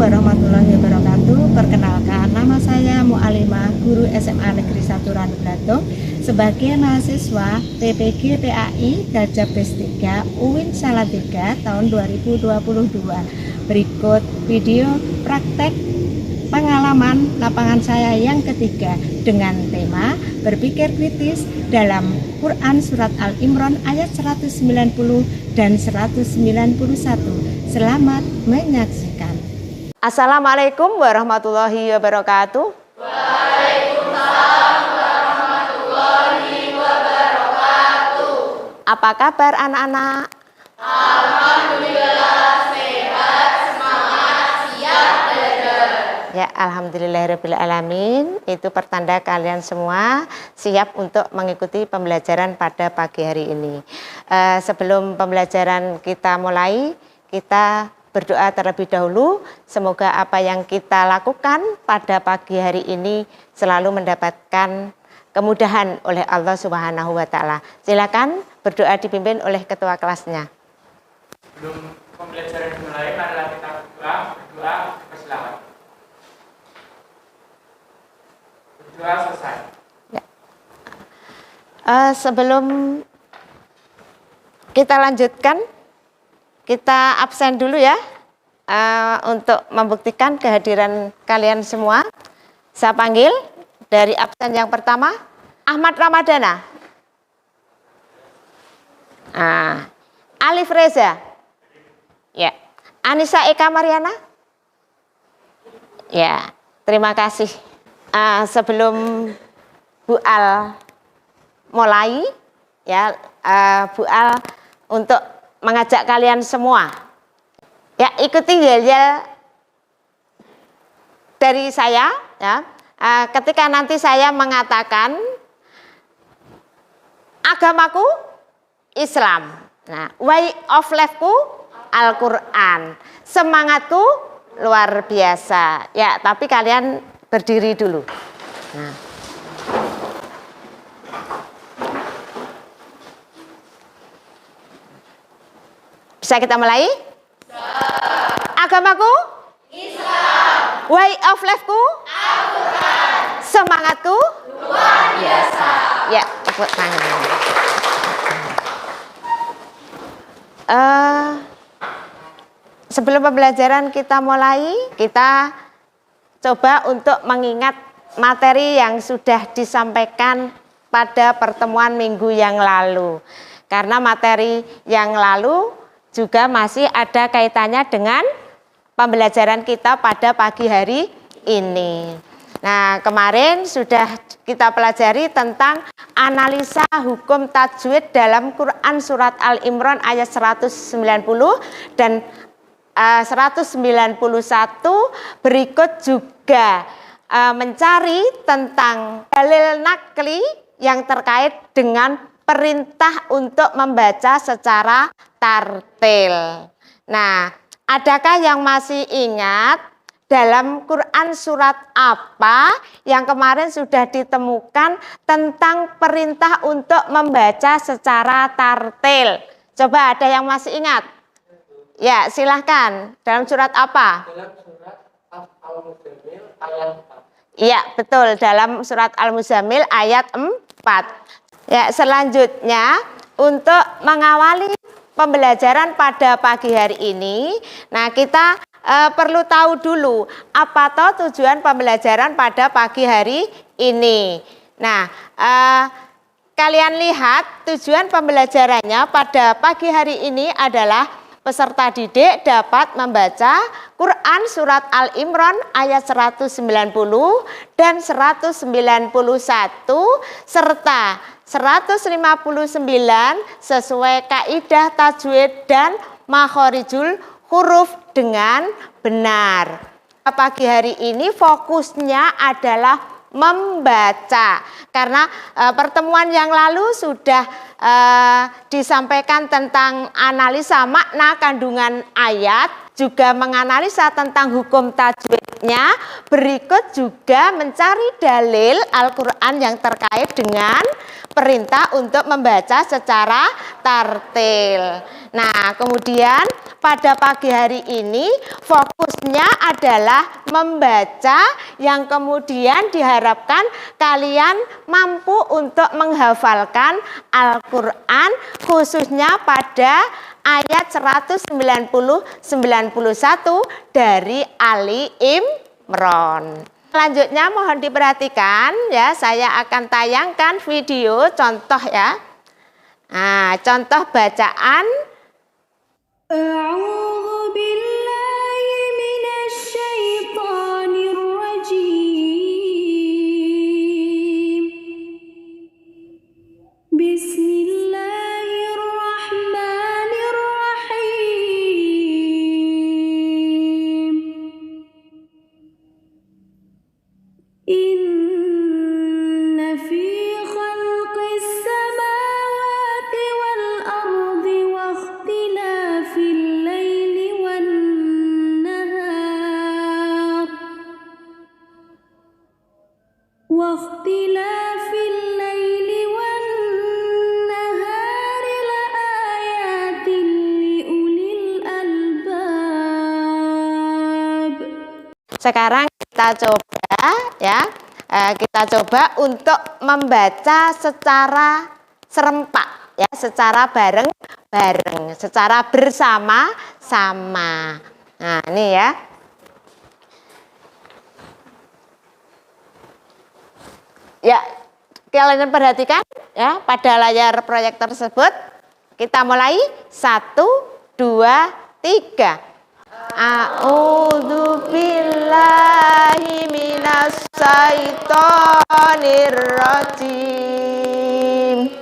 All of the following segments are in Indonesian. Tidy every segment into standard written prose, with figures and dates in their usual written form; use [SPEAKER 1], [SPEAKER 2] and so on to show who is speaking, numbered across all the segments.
[SPEAKER 1] warahmatullahi wabarakatuh. Perkenalkan, nama saya Mu'alimah, guru SMA Negeri 1 Ranuglatung, sebagai mahasiswa PPG PAI Gajah Bes 3 UIN Salatiga tahun 2022. Berikut video praktek pengalaman lapangan saya yang ketiga dengan tema berpikir kritis dalam Quran Surat Al-Imran ayat 190 dan 191. Selamat menyaksikan. Assalamualaikum warahmatullahi wabarakatuh.
[SPEAKER 2] Waalaikumsalam warahmatullahi wabarakatuh.
[SPEAKER 1] Apa kabar anak-anak?
[SPEAKER 2] Alhamdulillah sehat, semangat, siap belajar.
[SPEAKER 1] Ya, alhamdulillahirrabbilalamin. Itu pertanda kalian semua siap untuk mengikuti pembelajaran pada pagi hari ini. Sebelum pembelajaran kita mulai, kita berdoa terlebih dahulu. Semoga apa yang kita lakukan pada pagi hari ini selalu mendapatkan kemudahan oleh Allah Subhanahu wa Ta'ala. Silakan berdoa dipimpin oleh ketua kelasnya.
[SPEAKER 3] Sebelum pembelajaran dimulai, marilah kita berdoa persilakan. Berdoa selesai.
[SPEAKER 1] Ya. Sebelum kita lanjutkan, kita absen dulu ya, untuk membuktikan kehadiran kalian semua. Saya panggil dari absen yang pertama, Ahmad Ramadana. Alif Reza. Ya. Anissa Eka Mariana. Ya, terima kasih. Sebelum Bu Al mulai, ya, Bu Al untuk mengajak kalian semua, ya, ikuti yel-yel dari saya, ya. Ketika nanti saya mengatakan agamaku Islam, nah, way of life-ku Al-Quran, semangatku luar biasa, ya. Tapi kalian berdiri dulu. Nah. Bisa kita mulai? Agamaku Islam. Way of life-ku Al-Quran. Semangatku
[SPEAKER 2] Luar biasa.
[SPEAKER 1] Ya, tepuk tangan. Sebelum pembelajaran kita mulai, kita coba untuk mengingat materi yang sudah disampaikan pada pertemuan minggu yang lalu. Karena materi yang lalu juga masih ada kaitannya dengan pembelajaran kita pada pagi hari ini. Nah, kemarin sudah kita pelajari tentang analisa hukum tajwid dalam Quran Surat Al-Imran ayat 190 dan 191. Berikut juga mencari tentang dalil nakli yang terkait dengan perintah untuk membaca secara tartil. Nah, adakah yang masih ingat dalam Quran surat apa yang kemarin sudah ditemukan tentang perintah untuk membaca secara tartil? Coba ada yang masih ingat? Ya, silahkan. Dalam surat apa?
[SPEAKER 3] Dalam surat Al-Muzammil ayat 4.
[SPEAKER 1] Iya, betul. Dalam surat Al-Muzammil ayat 4. Ya, selanjutnya untuk mengawali pembelajaran pada pagi hari ini, nah kita perlu tahu dulu apa toh tujuan pembelajaran pada pagi hari ini. Nah, kalian lihat tujuan pembelajarannya pada pagi hari ini adalah peserta didik dapat membaca Quran Surat Al-Imran ayat 190 dan 191 serta 159 sesuai kaidah tajwid dan makhorijul huruf dengan benar. Pagi hari ini fokusnya adalah membaca, karena pertemuan yang lalu sudah disampaikan tentang analisa makna kandungan ayat, juga menganalisa tentang hukum tajwidnya. Berikut juga mencari dalil Al-Quran yang terkait dengan perintah untuk membaca secara tartil. Nah, kemudian pada pagi hari ini fokusnya adalah membaca, yang kemudian diharapkan kalian mampu untuk menghafalkan Al-Quran khususnya pada ayat 190-91 dari Ali Imran. Selanjutnya mohon diperhatikan ya, saya akan tayangkan video contoh ya. Nah, contoh bacaan.
[SPEAKER 4] A'udzu billahi minasy syaithanir rajim. Bismillahirrahmanirrahim. Inna fi khalqis samawati wal ardi wa ikhtilafil laili wan nahar laayatin liulil albab.
[SPEAKER 1] Sekarang kita coba ya, kita coba untuk membaca secara serempak ya, secara bareng-bareng, secara bersama-sama. Nah, ini ya. Ya, kalian perhatikan ya pada layar proyektor tersebut. Kita mulai 1, 2, 3. A'udzu billahi minas syaitonir rajim.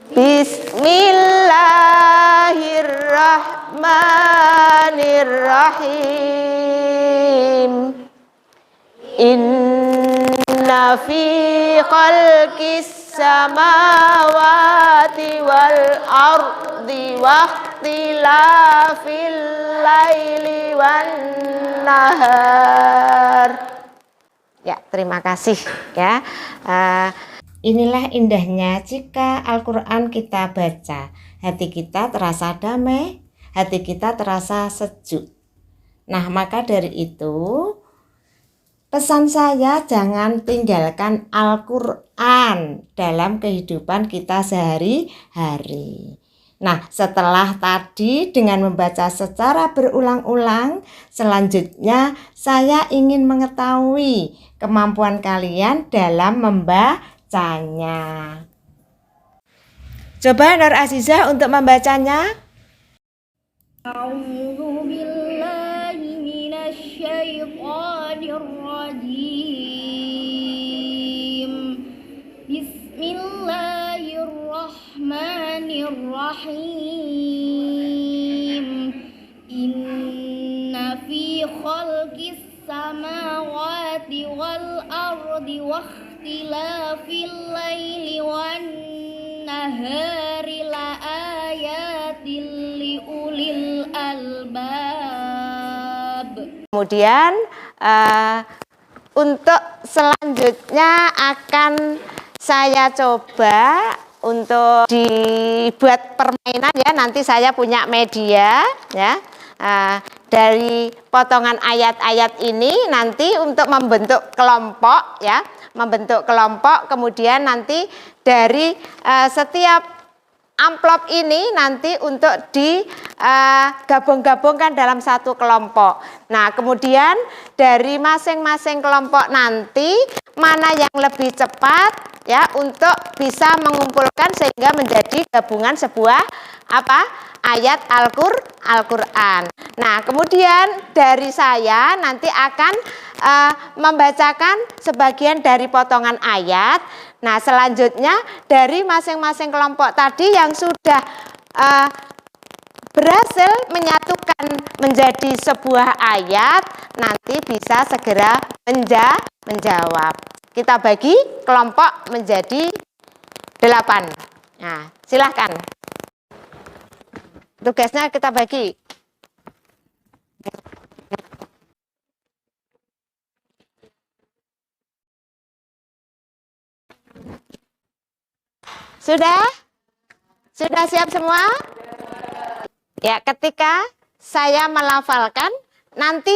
[SPEAKER 1] Bismillahirrahmanirrahim. Inna fi khalqis samawati wal ardi wa ikhtilafil laili wan nahar. Ya, terima kasih ya. Inilah indahnya jika Al-Quran kita baca. Hati kita terasa damai, hati kita terasa sejuk. Nah, maka dari itu pesan saya, jangan tinggalkan Al-Quran dalam kehidupan kita sehari-hari. Nah, setelah tadi dengan membaca secara berulang-ulang, selanjutnya saya ingin mengetahui kemampuan kalian dalam membacanya. Coba Nur Azizah untuk membacanya.
[SPEAKER 4] A'udzu billahi minasy syaithanir rajim. Bismillahirrahmanirrahim. Inna fi khalqis samawati wal ardi wa ikhtilafil laili wan nahari laayatin liulil albab.
[SPEAKER 1] Kemudian untuk selanjutnya akan saya coba untuk dibuat permainan ya. Nanti saya punya media ya. Dari potongan ayat-ayat ini nanti untuk membentuk kelompok ya, membentuk kelompok. Kemudian nanti dari setiap amplop ini nanti untuk digabung-gabungkan dalam satu kelompok. Nah, kemudian dari masing-masing kelompok nanti mana yang lebih cepat ya untuk bisa mengumpulkan sehingga menjadi gabungan sebuah ayat Al-Qur'an. Nah, kemudian dari saya nanti akan membacakan sebagian dari potongan ayat. Nah, selanjutnya dari masing-masing kelompok tadi yang sudah berhasil menyatukan menjadi sebuah ayat, nanti bisa segera menjawab. Kita bagi kelompok menjadi 8. Nah, silahkan. Tugasnya kita bagi. Sudah? Sudah siap semua? Ya, ketika saya melafalkan, nanti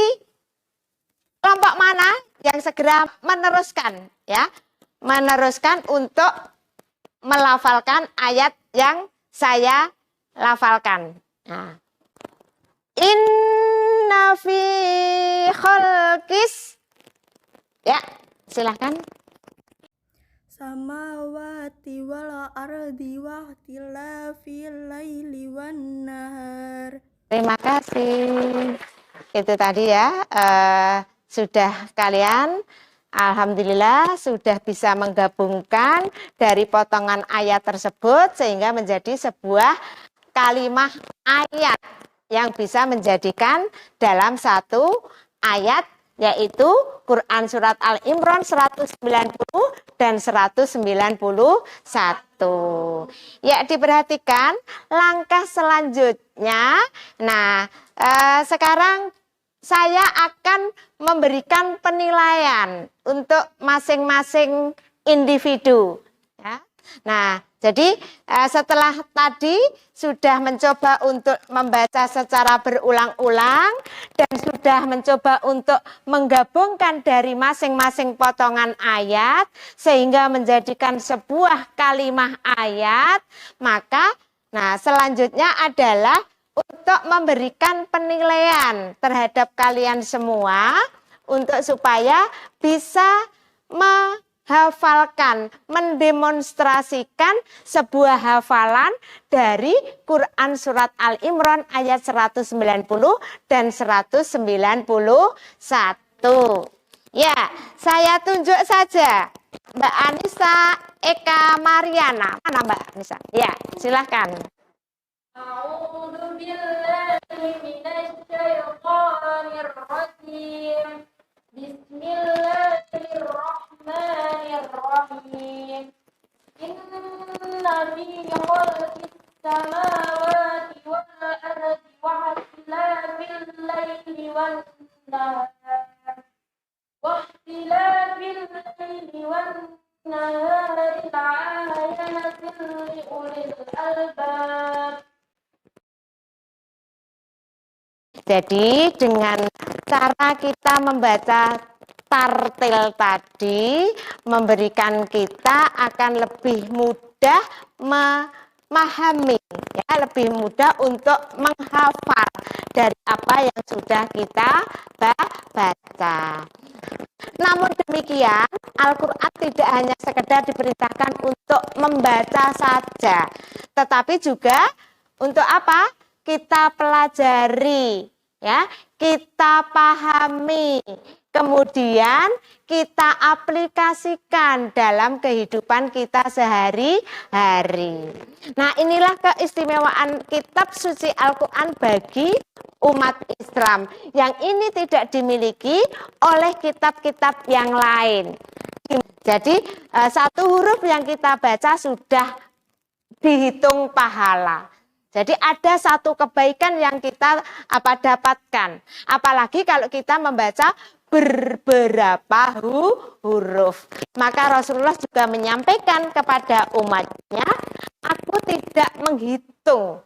[SPEAKER 1] kelompok mana yang segera meneruskan, ya, meneruskan untuk melafalkan ayat yang saya lafalkan. Nah, inna fi khalqis, ya, silahkan.
[SPEAKER 5] Samawati wal ardi wa ikhtilafil laili wan nahar.
[SPEAKER 1] Terima kasih. Itu tadi ya, sudah kalian alhamdulillah sudah bisa menggabungkan dari potongan ayat tersebut sehingga menjadi sebuah kalimat ayat yang bisa menjadikan dalam satu ayat, yaitu Quran Surat Al-Imran 190 dan 191. Ya, diperhatikan langkah selanjutnya. Nah, sekarang saya akan memberikan penilaian untuk masing-masing individu. Ya. Nah, jadi setelah tadi sudah mencoba untuk membaca secara berulang-ulang dan sudah mencoba untuk menggabungkan dari masing-masing potongan ayat sehingga menjadikan sebuah kalimat ayat, maka nah selanjutnya adalah untuk memberikan penilaian terhadap kalian semua untuk supaya bisa menghafalkan, mendemonstrasikan sebuah hafalan dari Quran Surat Al-Imran ayat 190 dan 191. Ya, saya tunjuk saja Mbak Anissa Eka Mariana. Mana Mbak Anissa? Ya, silahkan.
[SPEAKER 2] A'udzu billahi minasy syaithanir rajim. Bismillahirrahmanirrahim. Inna fi khalqis samawati wal ardi wa ikhtilafil laili wan nahar wa ikhtilafil laili wan nahari la'ayatin li ulil albab.
[SPEAKER 1] Jadi dengan cara kita membaca tartil tadi memberikan kita akan lebih mudah memahami, ya, lebih mudah untuk menghafal dari apa yang sudah kita baca. Namun demikian, Al-Quran tidak hanya sekedar diperintahkan untuk membaca saja, tetapi juga untuk apa? Kita pelajari, ya, kita pahami, kemudian kita aplikasikan dalam kehidupan kita sehari-hari. Nah, inilah keistimewaan kitab suci Al-Quran bagi umat Islam yang ini tidak dimiliki oleh kitab-kitab yang lain. Jadi satu huruf yang kita baca sudah dihitung pahala. Jadi ada satu kebaikan yang kita dapatkan. Apalagi kalau kita membaca beberapa huruf. Maka Rasulullah juga menyampaikan kepada umatnya, aku tidak menghitung,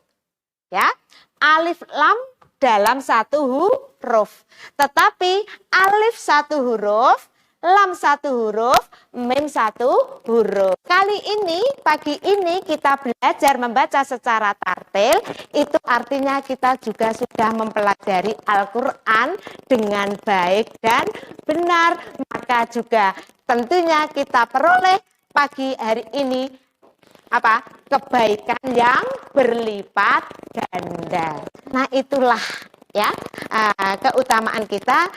[SPEAKER 1] ya, alif lam dalam satu huruf. Tetapi alif satu huruf, lam satu huruf, mim satu huruf. Kali ini, pagi ini kita belajar membaca secara tartil, itu artinya kita juga sudah mempelajari Al-Quran dengan baik dan benar. Maka juga tentunya kita peroleh pagi hari ini kebaikan yang berlipat ganda. Nah, itulah ya keutamaan kita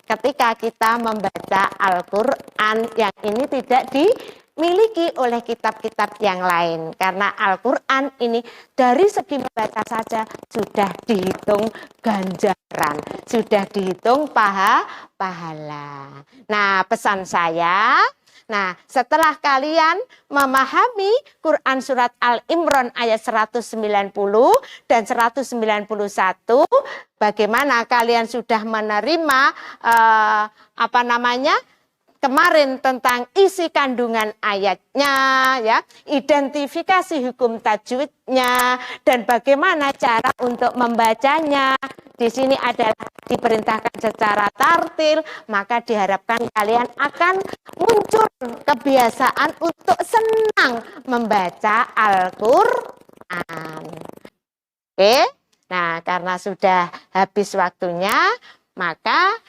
[SPEAKER 1] ketika kita membaca Al-Quran yang ini tidak dimiliki oleh kitab-kitab yang lain, karena Al-Quran ini dari segi membaca saja sudah dihitung ganjaran, sudah dihitung pahala. Nah, pesan saya, nah, setelah kalian memahami Quran Surat Al-Imran ayat 190 dan 191, bagaimana kalian sudah menerima kemarin tentang isi kandungan ayatnya, ya, identifikasi hukum tajwidnya, dan bagaimana cara untuk membacanya. Di sini adalah diperintahkan secara tartil, maka diharapkan kalian akan muncul kebiasaan untuk senang membaca Al-Quran. Oke, nah karena sudah habis waktunya, maka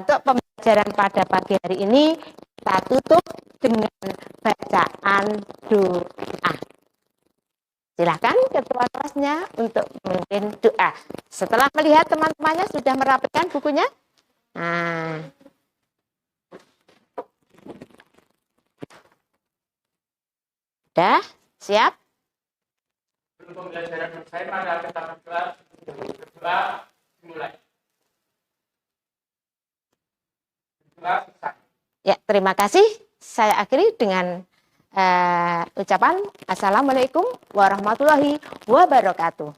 [SPEAKER 1] untuk pembelajaran pada pagi hari ini kita tutup dengan bacaan doa. Silahkan ketua kelasnya untuk memimpin doa. Setelah melihat teman-temannya sudah merapikan bukunya. Nah, sudah siap?
[SPEAKER 3] Sebelum pembelajaran selesai, maka kita berdoa dimulai. Berdoa selesai.
[SPEAKER 1] Ya, terima kasih. Saya akhiri dengan ucapan Assalamualaikum warahmatullahi wabarakatuh.